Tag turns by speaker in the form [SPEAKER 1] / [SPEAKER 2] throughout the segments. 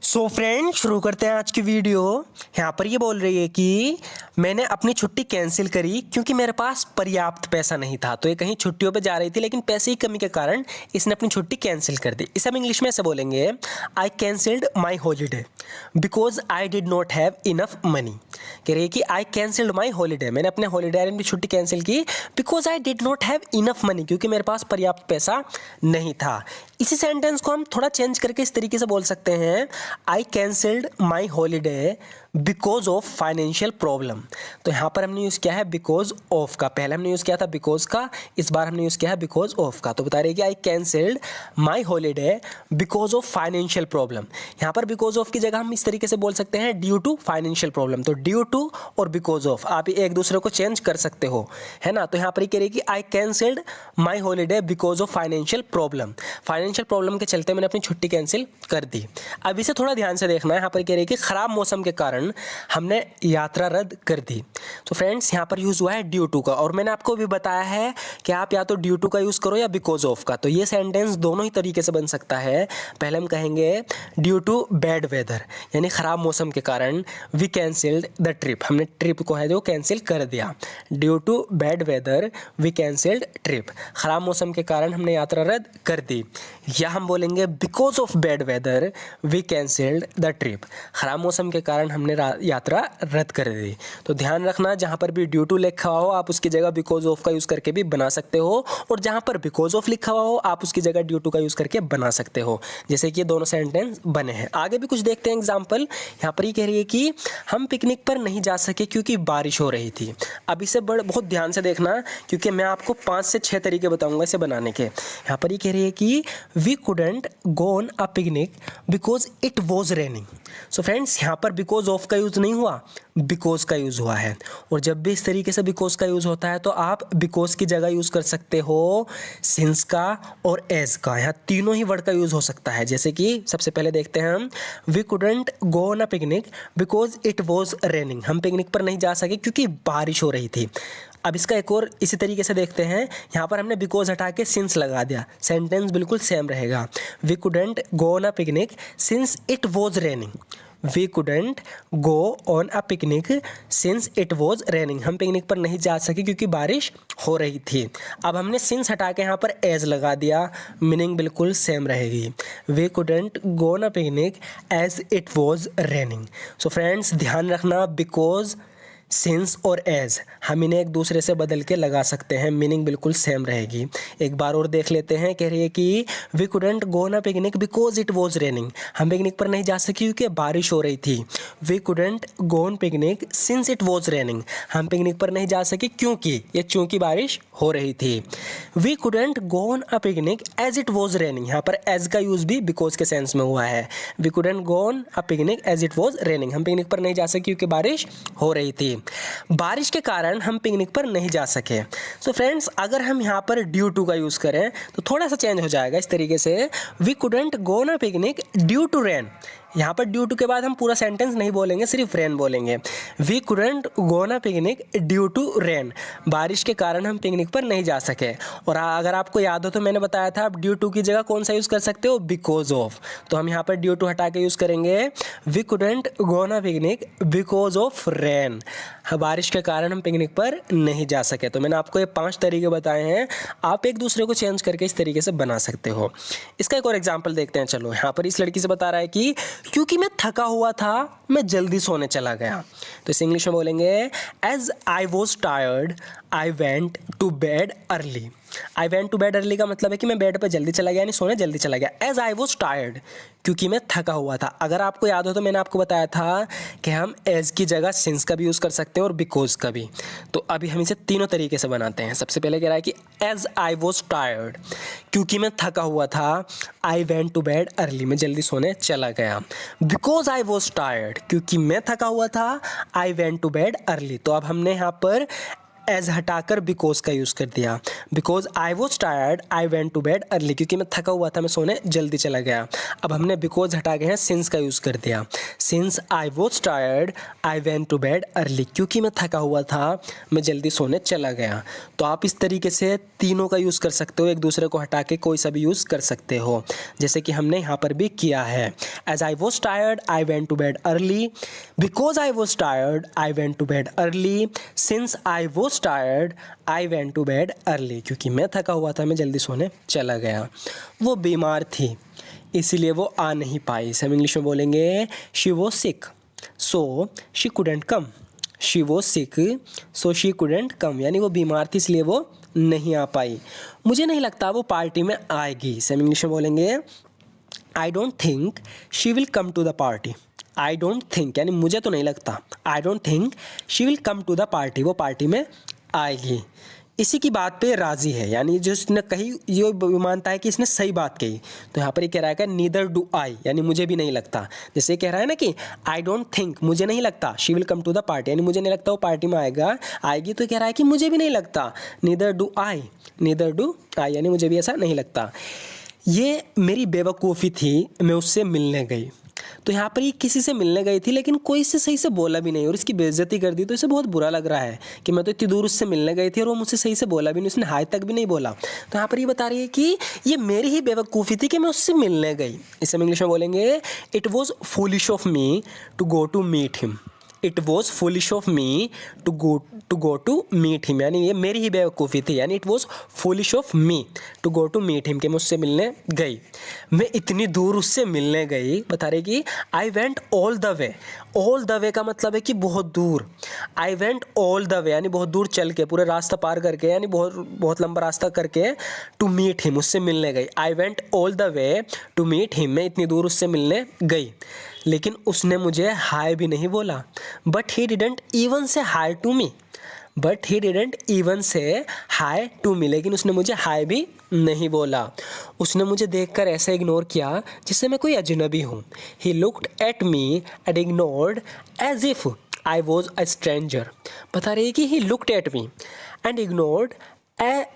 [SPEAKER 1] So friend शुरू करते हैं आज की वीडियो। यहाँ पर ये बोल रही है कि मैंने अपनी छुट्टी कैंसिल करी क्योंकि मेरे पास पर्याप्त पैसा नहीं था। तो ये कहीं छुट्टियों पे जा रही थी लेकिन पैसे की कमी के कारण इसने अपनी छुट्टी कैंसिल कर दी। इसे हम इंग्लिश में ऐसे बोलेंगे, I cancelled my holiday because I did not have enough money. कह रही है कि आई कैंसिल्ड माई हॉलीडे, मैंने अपने हॉलीडे की छुट्टी कैंसिल की because I did not have enough money, क्योंकि मेरे पास पर्याप्त पैसा नहीं था। इसी सेंटेंस को हम थोड़ा चेंज करके इस तरीके से बोल सकते हैं, I cancelled my holiday because of financial problem. तो यहाँ पर हमने यूज़ किया है बिकॉज ऑफ का, पहले हमने यूज़ किया था बिकॉज का, इस बार हमने यूज़ किया है बिकॉज ऑफ का। तो बता रही है कि I cancelled my holiday because of financial problem. यहाँ पर बिकॉज ऑफ की जगह हम इस तरीके से बोल सकते हैं ड्यू टू फाइनेंशियल प्रॉब्लम। तो ड्यू टू और बिकॉज ऑफ आप एक दूसरे को चेंज कर सकते हो, है ना। तो यहाँ पर ये कह रही है कि I cancelled my holiday because of financial problem. Financial problem के चलते मैंने अपनी छुट्टी कैंसिल कर दी। अब इसे थोड़ा ध्यान से देखना है। यहाँ पर कह रही है कि खराब मौसम के कारण हमने यात्रा रद्द कर दी। तो फ्रेंड्स यहाँ पर यूज़ हुआ है ड्यू टू का, और मैंने आपको भी बताया है कि आप या तो ड्यू टू का यूज़ करो या बिकॉज ऑफ का। तो ये सेंटेंस दोनों ही तरीके से बन सकता है। पहले हम कहेंगे ड्यू टू बैड वेदर, यानी खराब मौसम के कारण वी कैंसिल्ड द ट्रिप, हमने ट्रिप को है जो कैंसिल कर दिया। Due to bad weather we cancelled trip, खराब मौसम के कारण हमने यात्रा रद्द कर दी। या हम बोलेंगे because of bad weather we cancelled the trip, खराब मौसम के कारण हमने यात्रा रद्द कर दी। तो ध्यान रखना, जहाँ पर भी ड्यू टू लिखा हो आप उसकी जगह बिकॉज ऑफ का यूज़ करके भी बना सकते हो, और जहाँ पर बिकॉज ऑफ लिखा हुआ हो आप उसकी जगह ड्यू टू का यूज़ करके बना सकते हो, जैसे कि ये दोनों सेंटेंस बने हैं। आगे भी कुछ देखते हैं एग्जाम्पल। यहाँ पर ये कह रही है कि हम पिकनिक पर नहीं जा सके क्योंकि बारिश हो रही थी। अब इसे बहुत ध्यान से देखना, क्योंकि मैं आपको 5 से 6 तरीके बताऊंगा इसे बनाने के। यहाँ पर ये कह रही है कि we couldn't go on a picnic because it was raining. So friends यहाँ पर बिकॉज ऑफ का यूज़ नहीं हुआ, बिकॉज का यूज़ हुआ है। और जब भी इस तरीके से बिकॉज का यूज़ होता है तो आप बिकॉज की जगह यूज़ कर सकते हो सिंस का और एज का। यहाँ तीनों ही वर्ड का यूज़ हो सकता है। जैसे कि सबसे पहले देखते हैं हम, we couldn't go on a picnic because it was raining, हम पिकनिक पर नहीं जा सके क्योंकि बारिश हो रही थी। अब इसका एक और इसी तरीके से देखते हैं। यहाँ पर हमने बिकॉज हटा के सिंस लगा दिया, सेंटेंस बिल्कुल सेम रहेगा। We couldn't go on a picnic since it was raining, we couldn't go on a picnic since it was raining, हम पिकनिक पर नहीं जा सके क्योंकि बारिश हो रही थी। अब हमने सिंस हटा के यहाँ पर एज लगा दिया, मीनिंग बिल्कुल सेम रहेगी। We couldn't go on a picnic as it was raining. So friends ध्यान रखना, बिकॉज, सिंस और एज हम इन्हें एक दूसरे से बदल के लगा सकते हैं, मीनिंग बिल्कुल सेम रहेगी। एक बार और देख लेते हैं। कह रही है कि we couldn't go on a picnic because it was raining, हम पिकनिक पर नहीं जा सके क्योंकि बारिश हो रही थी। We couldn't go on picnic since it was raining, हम पिकनिक पर नहीं जा सके क्योंकि, ये चूंकि बारिश हो रही थी। We couldn't go on a picnic as it was raining, यहाँ पर एज का यूज़ भी बिकॉज के सेंस में हुआ है। We couldn't go on a picnic as it was raining, हम पिकनिक पर नहीं जा सके क्योंकि बारिश हो रही थी। बारिश के कारण हम पिकनिक पर नहीं जा सके। सो फ्रेंड्स अगर हम यहाँ पर ड्यू टू का यूज़ करें तो थोड़ा सा चेंज हो जाएगा इस तरीके से, we couldn't go on a picnic due to rain. यहाँ पर ड्यू टू के बाद हम पूरा सेंटेंस नहीं बोलेंगे, सिर्फ रेन बोलेंगे। We couldn't go on a picnic due to rain, बारिश के कारण हम पिकनिक पर नहीं जा सके। और अगर आपको याद हो तो मैंने बताया था आप ड्यू टू की जगह कौन सा यूज़ कर सकते हो, बिकॉज ऑफ। तो हम यहाँ पर ड्यू टू हटा के यूज़ करेंगे, we couldn't go on a picnic because of rain, बारिश के कारण हम पिकनिक पर नहीं जा सके। तो मैंने आपको ये 5 तरीके बताए हैं, आप एक दूसरे को चेंज करके इस तरीके से बना सकते हो। इसका एक और एग्जाम्पल देखते हैं। चलो यहाँ पर इस लड़की से बता रहा है कि क्योंकि मैं थका हुआ था मैं जल्दी सोने चला गया। तो इस इंग्लिश में बोलेंगे, as I was tired I went to bed early. I went to bed early का मतलब है कि मैं बेड पर जल्दी चला गया, यानी सोने जल्दी चला गया। एज आई वॉज टायर्ड, क्योंकि मैं थका हुआ था। अगर आपको याद हो तो मैंने आपको बताया था कि हम एज की जगह सिंस का भी यूज़ कर सकते हैं और बिकॉज का भी। तो अभी हम इसे तीनों तरीके से बनाते हैं। सबसे पहले कह रहा है कि एज आई वॉज टायर्ड, क्योंकि मैं थका हुआ था, I went to bed early, मैं जल्दी सोने चला गया। बिकॉज आई वॉज टायर्ड, क्योंकि मैं थका हुआ था, I went to bed early. तो अब हमने यहाँ पर एज हटाकर बिकॉज का यूज़ कर दिया। Because I was tired I went to bed early, क्योंकि मैं थका हुआ था मैं सोने जल्दी चला गया। अब हमने बिकॉज हटा के हैं सिंस का यूज़ कर दिया। Since I was tired I went to bed early, क्योंकि मैं थका हुआ था मैं जल्दी सोने चला गया। तो आप इस तरीके से तीनों का यूज़ कर सकते हो, एक दूसरे को हटा के कोई सा भी यूज़ कर सकते हो, जैसे कि हमने यहाँ पर भी किया है। As I was tired I went to bed early, because I was tired I went to bed early, since I was tired I went to bed early, क्योंकि मैं थका हुआ था मैं जल्दी सोने चला गया। वो बीमार थी इसीलिए वो आ नहीं पाई। इसे हम इंग्लिश में बोलेंगे she was sick so she couldn't come. She was sick so she couldn't कम, यानी वो बीमार थी इसलिए वो नहीं आ पाई। मुझे नहीं लगता वो पार्टी में आएगी। इसे हम इंग्लिश में बोलेंगे I don't think she will come to the party. I don't think यानी मुझे तो नहीं लगता, I don't think she will come to the party, वो पार्टी में आएगी। इसी की बात पे राज़ी है, यानी जो इसने कही ये मानता है कि इसने सही बात कही। तो यहाँ पर ये कह रहा है कि नीदर डू आई, यानी मुझे भी नहीं लगता। जैसे कह रहा है ना कि आई डोंट थिंक मुझे नहीं लगता she will come to the party, यानी मुझे नहीं लगता वो पार्टी में आएगी। तो कह रहा है कि मुझे भी नहीं लगता, neither do I, neither do I, यानी मुझे भी ऐसा नहीं लगता। ये मेरी बेवकूफ़ी थी, मैं उससे मिलने गई। तो यहाँ पर ये किसी से मिलने गई थी लेकिन कोई इससे सही से बोला भी नहीं और इसकी बेइज्जती कर दी। तो इसे बहुत बुरा लग रहा है कि मैं तो इतनी दूर उससे मिलने गई थी और वो मुझसे सही से बोला भी नहीं, उसने हाय तक भी नहीं बोला। तो यहाँ पर ये बता रही है कि ये मेरी ही बेवकूफ़ी थी कि मैं उससे मिलने गई। इसे हम इंग्लिश में बोलेंगे it was foolish of me to go to meet him. It was foolish of me to go to meet him, यानी ये मेरी ही बेवकूफ़ी थी, यानी it was foolish of me to go to meet him, कि मैं उससे मिलने गई। मैं इतनी दूर उससे मिलने गई, बता रही कि आई went all the way. All the वे का मतलब है कि बहुत दूर। आई वेंट ऑल द वे यानी बहुत दूर चल के, पूरे रास्ता पार करके, यानी बहुत लंबा रास्ता करके, टू मीट हिम उससे मिलने गई। I went all the way to meet him, मैं इतनी दूर उससे मिलने गई लेकिन उसने मुझे हाय भी नहीं बोला। But he didn't even say hi to me, but he didn't even say hi to मी, लेकिन उसने मुझे हाय भी नहीं बोला। उसने मुझे देखकर ऐसे इग्नोर किया जिससे मैं कोई अजनबी हूँ। He looked at me and ignored as if I was a stranger. बता रही है कि he looked at me and ignored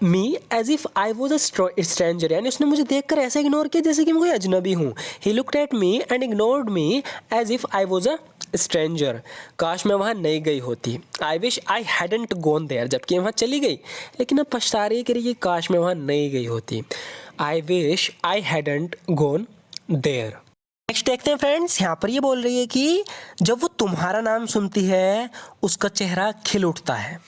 [SPEAKER 1] me as if I was a stranger, यानी उसने मुझे देखकर ऐसे इग्नोर किया जैसे कि मैं कोई अजनबी हूँ। He looked at me and ignored me as if I was a stranger. काश मैं वहाँ नहीं गई होती। I wish I hadn't gone there, जबकि वहाँ चली गई लेकिन अब पछता रही है कि काश मैं वहाँ नहीं गई होती। I wish I hadn't gone there. Next देखते हैं फ्रेंड्स, यहाँ पर ये बोल रही है कि जब वो तुम्हारा नाम सुनती है उसका चेहरा खिल उठता है।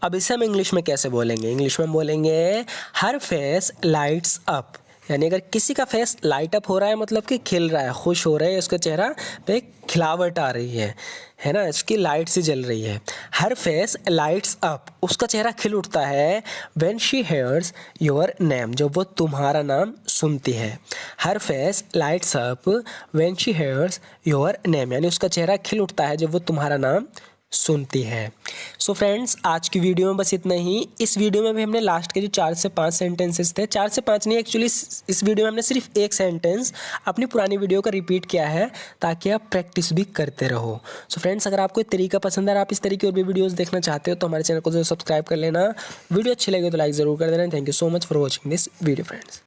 [SPEAKER 1] अब इसे हम इंग्लिश में कैसे बोलेंगे? इंग्लिश में हम बोलेंगे हर फेस लाइट्स अप, यानी अगर किसी का फेस लाइट अप हो रहा है मतलब कि खिल रहा है, खुश हो रहा है, उसका चेहरा पे खिलावट आ रही है ना, इसकी लाइट सी जल रही है। हर फेस लाइट्स अप, उसका चेहरा खिल उठता है। When she hears your name, जब वो तुम्हारा नाम सुनती है। Her face lights up when she hears your name, यानी उसका चेहरा खिल उठता है जब वो तुम्हारा नाम सुनती है। सो फ्रेंड्स, आज की वीडियो में बस इतना ही। इस वीडियो में भी हमने लास्ट के जो 4 से 5 सेंटेंसेस थे, 4 से 5 नहीं, एक्चुअली इस वीडियो में हमने सिर्फ एक सेंटेंस अपनी पुरानी वीडियो का रिपीट किया है ताकि आप प्रैक्टिस भी करते रहो। सो फ्रेंड्स, अगर आपको तरीका पसंद है, आप इस तरीके और भी वीडियोस देखना चाहते हो तो हमारे चैनल को जो सब्सक्राइब कर लेना। वीडियो अच्छी लगे तो लाइक ज़रूर कर देना। Thank you so much for watching this video friends.